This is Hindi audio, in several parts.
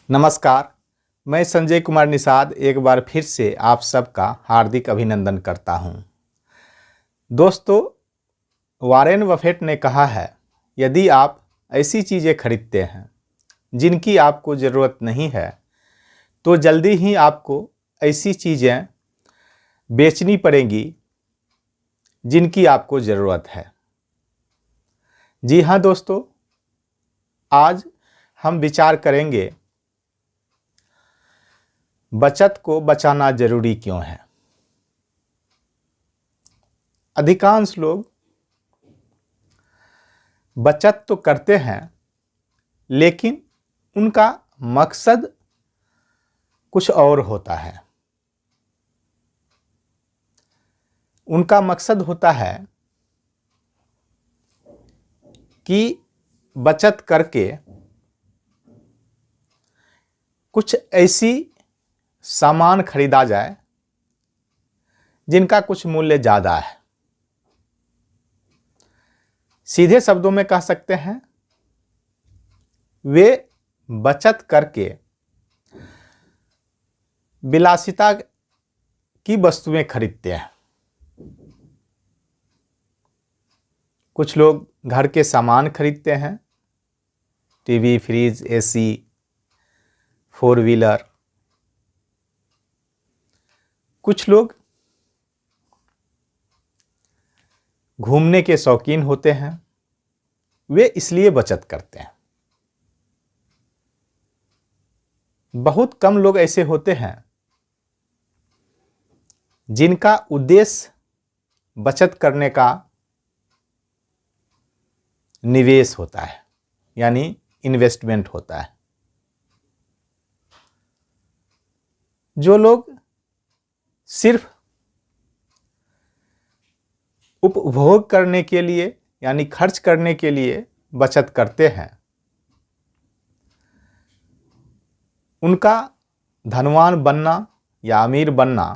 नमस्कार। मैं संजय कुमार निषाद एक बार फिर से आप सबका हार्दिक अभिनंदन करता हूं। दोस्तों, वॉरेन बफेट ने कहा है, यदि आप ऐसी चीज़ें खरीदते हैं जिनकी आपको ज़रूरत नहीं है तो जल्दी ही आपको ऐसी चीज़ें बेचनी पड़ेंगी जिनकी आपको ज़रूरत है। जी हाँ दोस्तों, आज हम विचार करेंगे बचत को बचाना जरूरी क्यों है। अधिकांश लोग बचत तो करते हैं लेकिन उनका मकसद कुछ और होता है। उनका मकसद होता है कि बचत करके कुछ ऐसी सामान खरीदा जाए जिनका कुछ मूल्य ज़्यादा है। सीधे शब्दों में कह सकते हैं, वे बचत करके विलासिता की वस्तुएं खरीदते हैं। कुछ लोग घर के सामान खरीदते हैं, टीवी, फ्रिज, एसी, 4 व्हीलर। कुछ लोग घूमने के शौकीन होते हैं, वे इसलिए बचत करते हैं। बहुत कम लोग ऐसे होते हैं जिनका उद्देश्य बचत करने का निवेश होता है, यानी इन्वेस्टमेंट होता है। जो लोग सिर्फ उपभोग करने के लिए यानी खर्च करने के लिए बचत करते हैं, उनका धनवान बनना या अमीर बनना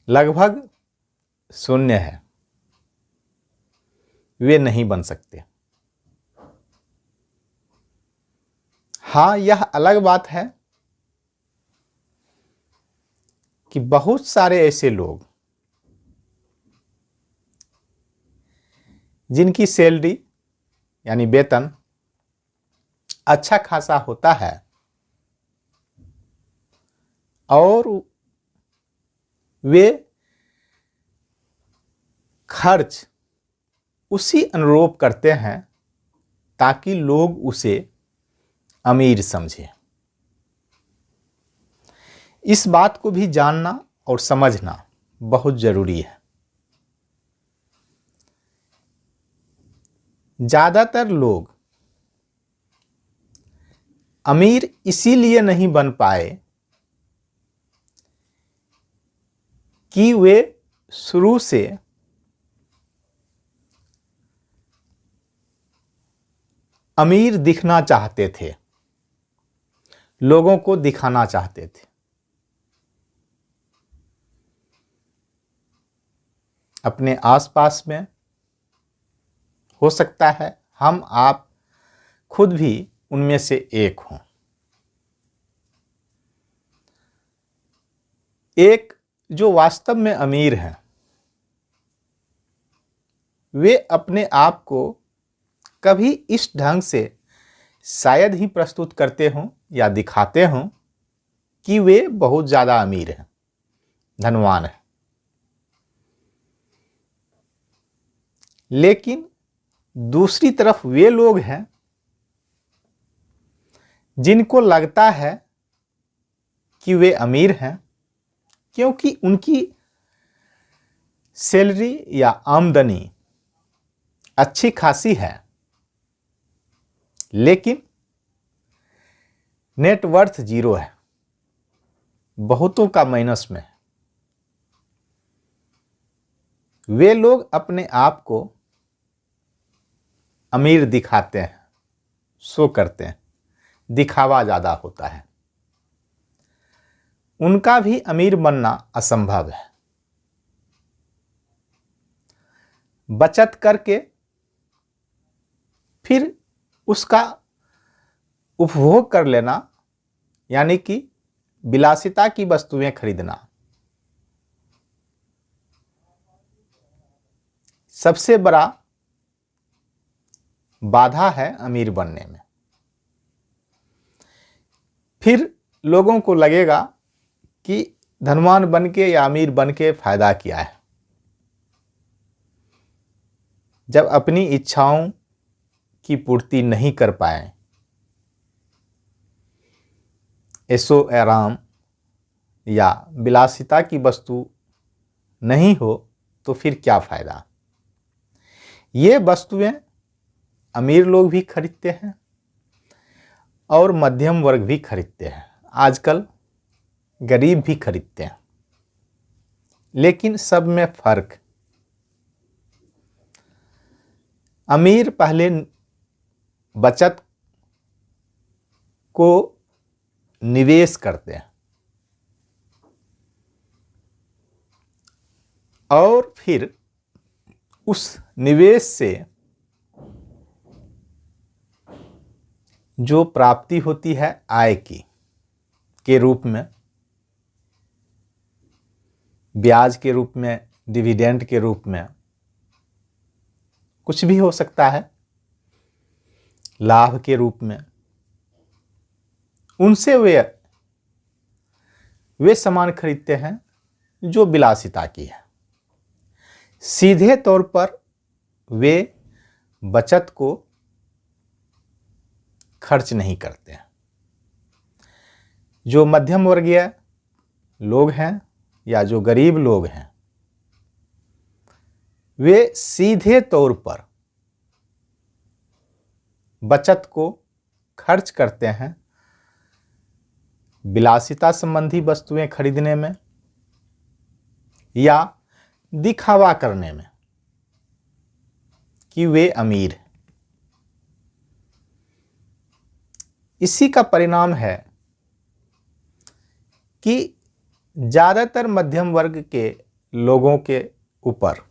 लगभग शून्य है। वे नहीं बन सकते। हाँ, यह अलग बात है कि बहुत सारे ऐसे लोग जिनकी सैलरी यानी वेतन अच्छा खासा होता है और वे खर्च उसी अनुरूप करते हैं ताकि लोग उसे अमीर समझें। इस बात को भी जानना और समझना बहुत जरूरी है। ज़्यादातर लोग अमीर इसीलिए नहीं बन पाए कि वे शुरू से अमीर दिखना चाहते थे, लोगों को दिखाना चाहते थे। अपने आसपास में हो सकता है हम आप खुद भी उनमें से एक हों। एक जो वास्तव में अमीर हैं, वे अपने आप को कभी इस ढंग से शायद ही प्रस्तुत करते हों या दिखाते हों कि वे बहुत ज़्यादा अमीर हैं, धनवान हैं। लेकिन दूसरी तरफ वे लोग हैं जिनको लगता है कि वे अमीर हैं क्योंकि उनकी सैलरी या आमदनी अच्छी खासी है, लेकिन नेटवर्थ जीरो है, बहुतों का माइनस में है। वे लोग अपने आप को अमीर दिखाते हैं, शो करते हैं, दिखावा ज़्यादा होता है। उनका भी अमीर बनना असंभव है। बचत करके फिर उसका उपभोग कर लेना, यानी कि विलासिता की वस्तुएं खरीदना, सबसे बड़ा बाधा है अमीर बनने में। फिर लोगों को लगेगा कि धनवान बन के या अमीर बन के फायदा क्या है, जब अपनी इच्छाओं की पूर्ति नहीं कर पाए, ऐशो आराम या विलासिता की वस्तु नहीं हो तो फिर क्या फायदा। ये वस्तुएं अमीर लोग भी खरीदते हैं और मध्यम वर्ग भी खरीदते हैं, आजकल गरीब भी खरीदते हैं, लेकिन सब में फर्क। अमीर पहले बचत को निवेश करते हैं और फिर उस निवेश से जो प्राप्ति होती है आय की के रूप में, ब्याज के रूप में, डिविडेंड के रूप में, कुछ भी हो सकता है, लाभ के रूप में, उनसे वे सामान खरीदते हैं जो विलासिता की है। सीधे तौर पर वे बचत को खर्च नहीं करते हैं। जो मध्यम वर्गीय लोग हैं या जो गरीब लोग हैं, वे सीधे तौर पर बचत को खर्च करते हैं विलासिता संबंधी वस्तुएं खरीदने में या दिखावा करने में कि वे अमीर हैं। इसी का परिणाम है कि ज़्यादातर मध्यम वर्ग के लोगों के ऊपर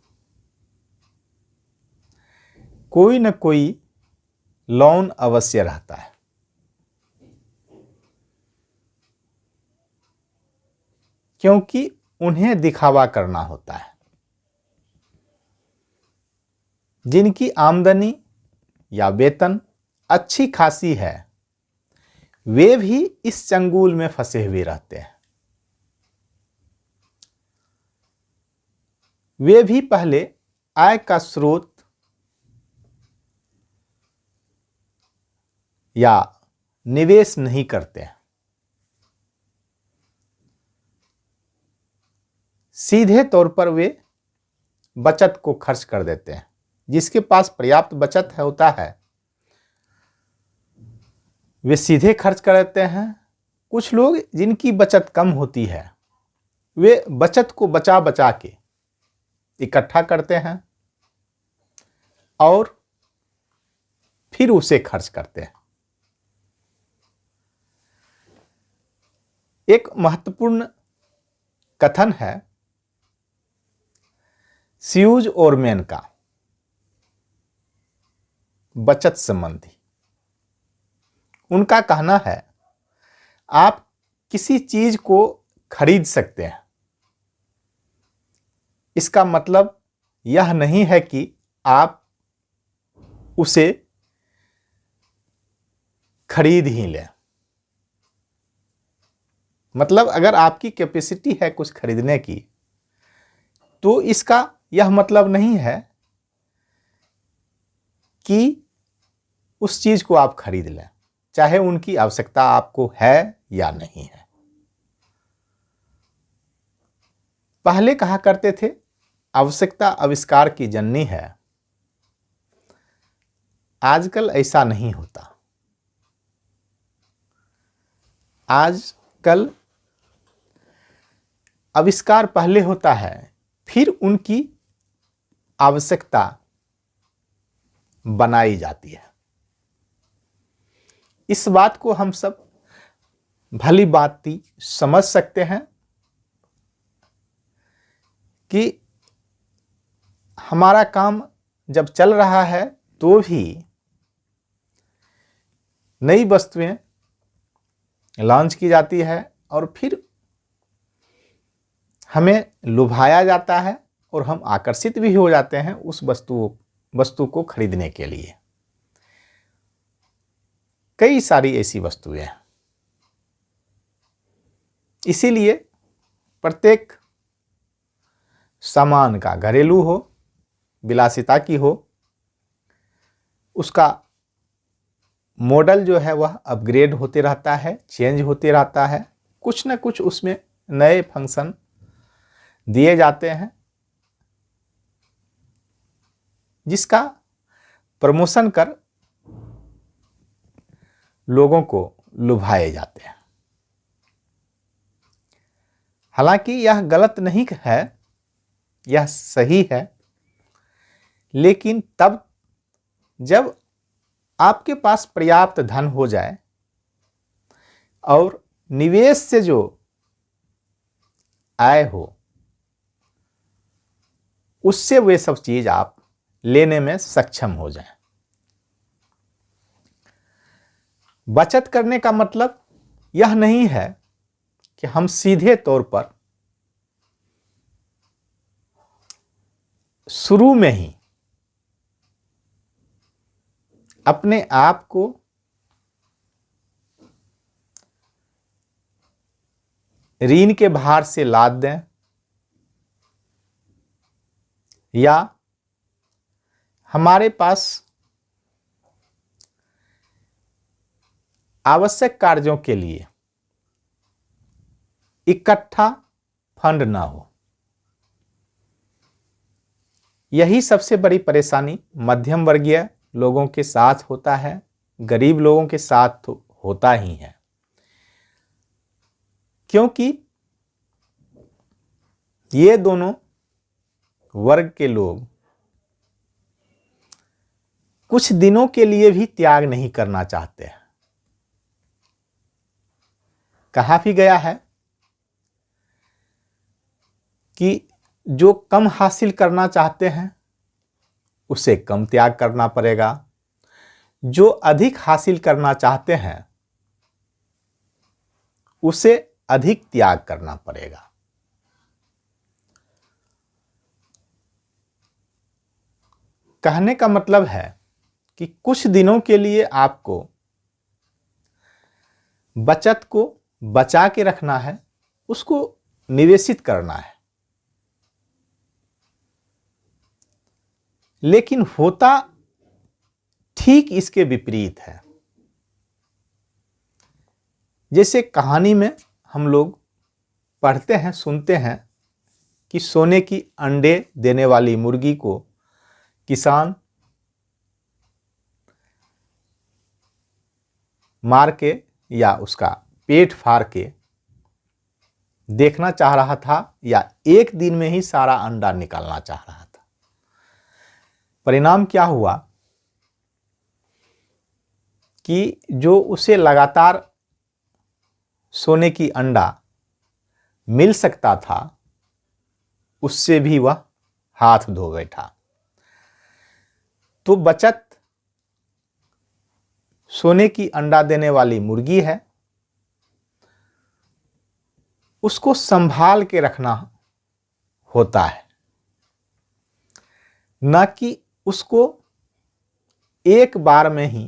कोई न कोई लोन अवश्य रहता है, क्योंकि उन्हें दिखावा करना होता है। जिनकी आमदनी या वेतन अच्छी खासी है, वे भी इस चंगुल में फंसे हुए रहते हैं। वे भी पहले आय का स्रोत या निवेश नहीं करते हैं, सीधे तौर पर वे बचत को खर्च कर देते हैं। जिसके पास पर्याप्त बचत होता है वे सीधे खर्च कर देते हैं। कुछ लोग जिनकी बचत कम होती है, वे बचत को बचा बचा के इकट्ठा करते हैं और फिर उसे खर्च करते हैं। एक महत्वपूर्ण कथन है स्यूज ओरमैन का बचत संबंधी। उनका कहना है, आप किसी चीज को खरीद सकते हैं, इसका मतलब यह नहीं है कि आप उसे खरीद ही लें। मतलब अगर आपकी कैपेसिटी है कुछ खरीदने की, तो इसका यह मतलब नहीं है कि उस चीज को आप खरीद लें, चाहे उनकी आवश्यकता आपको है या नहीं है। पहले कहा करते थे आवश्यकता आविष्कार की जननी है। आजकल ऐसा नहीं होता। आजकल आविष्कार पहले होता है, फिर उनकी आवश्यकता बनाई जाती है। इस बात को हम सब भली भांति समझ सकते हैं कि हमारा काम जब चल रहा है तो भी नई वस्तुएं लॉन्च की जाती है और फिर हमें लुभाया जाता है और हम आकर्षित भी हो जाते हैं उस वस्तु को खरीदने के लिए। कई सारी ऐसी वस्तुएं हैं। इसीलिए प्रत्येक सामान का, घरेलू हो, विलासिता की हो, उसका मॉडल जो है वह अपग्रेड होते रहता है, चेंज होते रहता है। कुछ न कुछ उसमें नए फंक्शन दिए जाते हैं जिसका प्रमोशन कर लोगों को लुभाए जाते हैं। हालांकि यह गलत नहीं है, यह सही है, लेकिन तब जब आपके पास पर्याप्त धन हो जाए और निवेश से जो आय हो उससे वे सब चीज आप लेने में सक्षम हो जाएं। बचत करने का मतलब यह नहीं है कि हम सीधे तौर पर शुरू में ही अपने आप को ऋण के भार से लाद दें या हमारे पास आवश्यक कार्यों के लिए इकट्ठा फंड ना हो। यही सबसे बड़ी परेशानी मध्यम वर्गीय लोगों के साथ होता है, गरीब लोगों के साथ तो होता ही है, क्योंकि ये दोनों वर्ग के लोग कुछ दिनों के लिए भी त्याग नहीं करना चाहते हैं। कहा भी गया है कि जो कम हासिल करना चाहते हैं उसे कम त्याग करना पड़ेगा, जो अधिक हासिल करना चाहते हैं उसे अधिक त्याग करना पड़ेगा। कहने का मतलब है कि कुछ दिनों के लिए आपको बचत को बचा के रखना है, उसको निवेशित करना है। लेकिन होता ठीक इसके विपरीत है। जैसे कहानी में हम लोग पढ़ते हैं, सुनते हैं कि सोने की अंडे देने वाली मुर्गी को किसान मार के या उसका पेट फाड़ के देखना चाह रहा था या एक दिन में ही सारा अंडा निकालना चाह रहा था। परिणाम क्या हुआ कि जो उसे लगातार सोने की अंडा मिल सकता था उससे भी वह हाथ धो बैठा। तो बचत सोने की अंडा देने वाली मुर्गी है, उसको संभाल के रखना होता है, न कि उसको एक बार में ही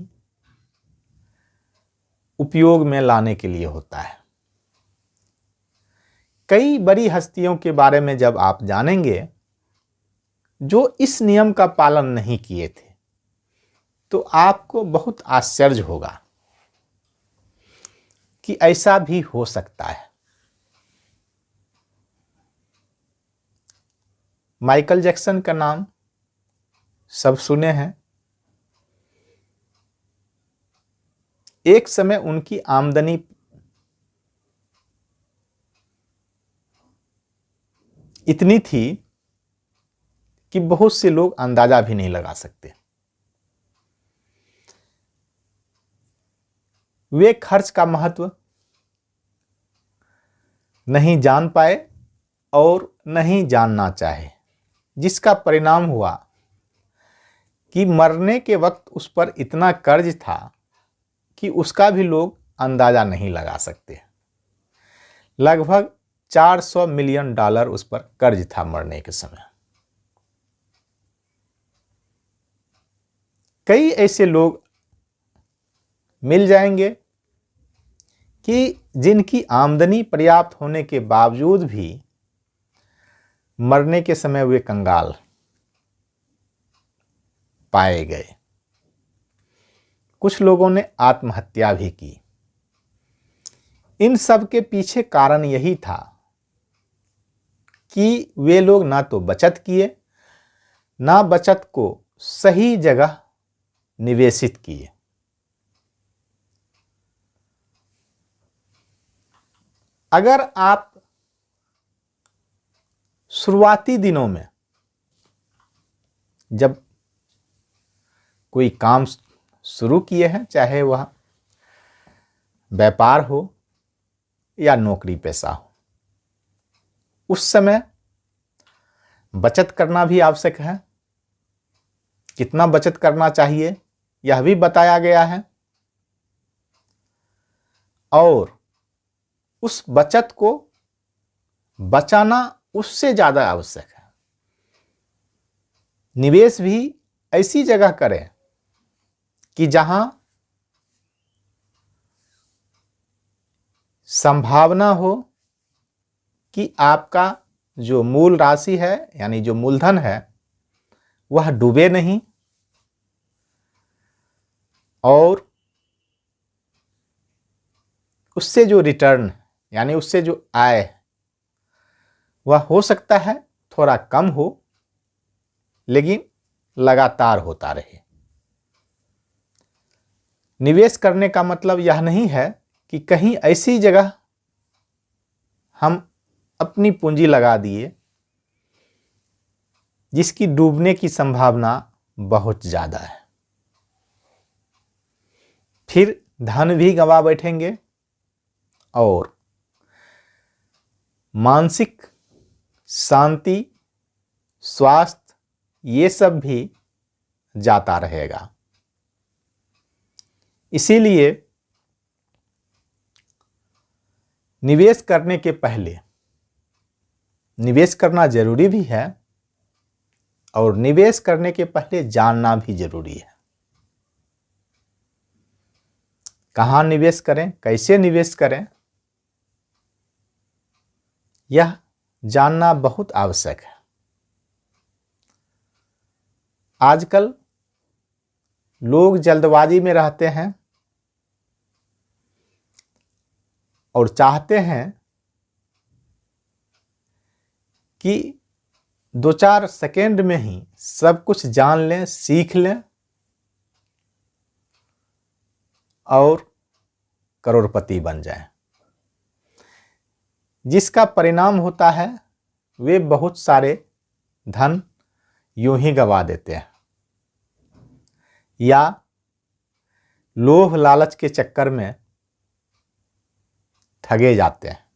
उपयोग में लाने के लिए होता है। कई बड़ी हस्तियों के बारे में जब आप जानेंगे जो इस नियम का पालन नहीं किए थे तो आपको बहुत आश्चर्य होगा कि ऐसा भी हो सकता है। माइकल जैक्सन का नाम सब सुने हैं। एक समय उनकी आमदनी इतनी थी कि बहुत से लोग अंदाजा भी नहीं लगा सकते। वे खर्च का महत्व नहीं जान पाए और नहीं जानना चाहे, जिसका परिणाम हुआ कि मरने के वक्त उस पर इतना कर्ज था कि उसका भी लोग अंदाज़ा नहीं लगा सकते। लगभग $400 मिलियन उस पर कर्ज था मरने के समय। कई ऐसे लोग मिल जाएंगे कि जिनकी आमदनी पर्याप्त होने के बावजूद भी मरने के समय वे कंगाल पाए गए। कुछ लोगों ने आत्महत्या भी की। इन सब के पीछे कारण यही था कि वे लोग ना तो बचत किए, ना बचत को सही जगह निवेशित किए। अगर आप शुरुआती दिनों में जब कोई काम शुरू किए हैं, चाहे वह व्यापार हो या नौकरी पेशा हो, उस समय बचत करना भी आवश्यक है। कितना बचत करना चाहिए यह भी बताया गया है, और उस बचत को बचाना उससे ज़्यादा आवश्यक है। निवेश भी ऐसी जगह करें कि जहां संभावना हो कि आपका जो मूल राशि है, यानी जो मूलधन है, वह डूबे नहीं, और उससे जो रिटर्न यानी उससे जो आय वह हो सकता है थोड़ा कम हो, लेकिन लगातार होता रहे। निवेश करने का मतलब यह नहीं है कि कहीं ऐसी जगह हम अपनी पूंजी लगा दिए जिसकी डूबने की संभावना बहुत ज़्यादा है, फिर धन भी गंवा बैठेंगे और मानसिक शांति, स्वास्थ्य, ये सब भी जाता रहेगा। इसीलिए निवेश करने के पहले निवेश करना जरूरी भी है, और निवेश करने के पहले जानना भी जरूरी है। कहाँ निवेश करें, कैसे निवेश करें, यह जानना बहुत आवश्यक है। आजकल लोग जल्दबाजी में रहते हैं और चाहते हैं कि 2-4 सेकेंड में ही सब कुछ जान लें, सीख लें और करोड़पति बन जाएं, जिसका परिणाम होता है वे बहुत सारे धन यूं ही गंवा देते हैं, या लोभ लालच के चक्कर में ठगे जाते हैं।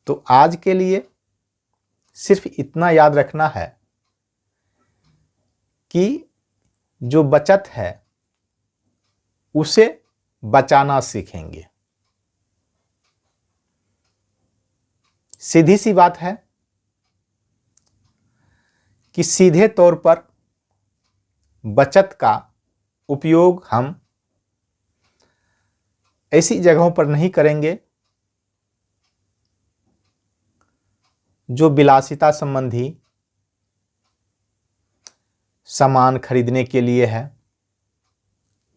तो आज के लिए सिर्फ इतना याद रखना है कि जो बचत है उसे बचाना सीखेंगे। सीधी सी बात है कि सीधे तौर पर बचत का उपयोग हम ऐसी जगहों पर नहीं करेंगे जो विलासिता संबंधी सामान खरीदने के लिए है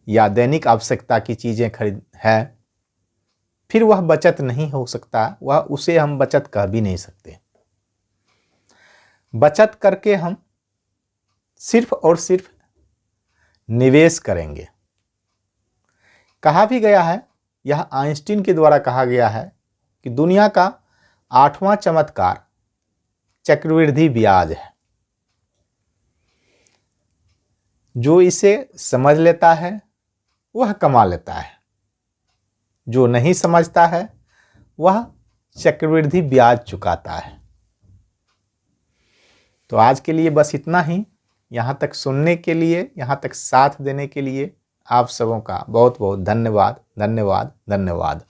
या दैनिक आवश्यकता की चीज़ें खरीद है, फिर वह बचत नहीं हो सकता, वह उसे हम बचत कह भी नहीं सकते। बचत करके हम सिर्फ और सिर्फ निवेश करेंगे। कहा भी गया है, यह आइंस्टीन के द्वारा कहा गया है कि दुनिया का 8वां चमत्कार चक्रवृद्धि ब्याज है। जो इसे समझ लेता है वह कमा लेता है, जो नहीं समझता है वह चक्रवृद्धि ब्याज चुकाता है। तो आज के लिए बस इतना ही। यहाँ तक सुनने के लिए, यहाँ तक साथ देने के लिए आप सबों का बहुत बहुत धन्यवाद धन्यवाद धन्यवाद।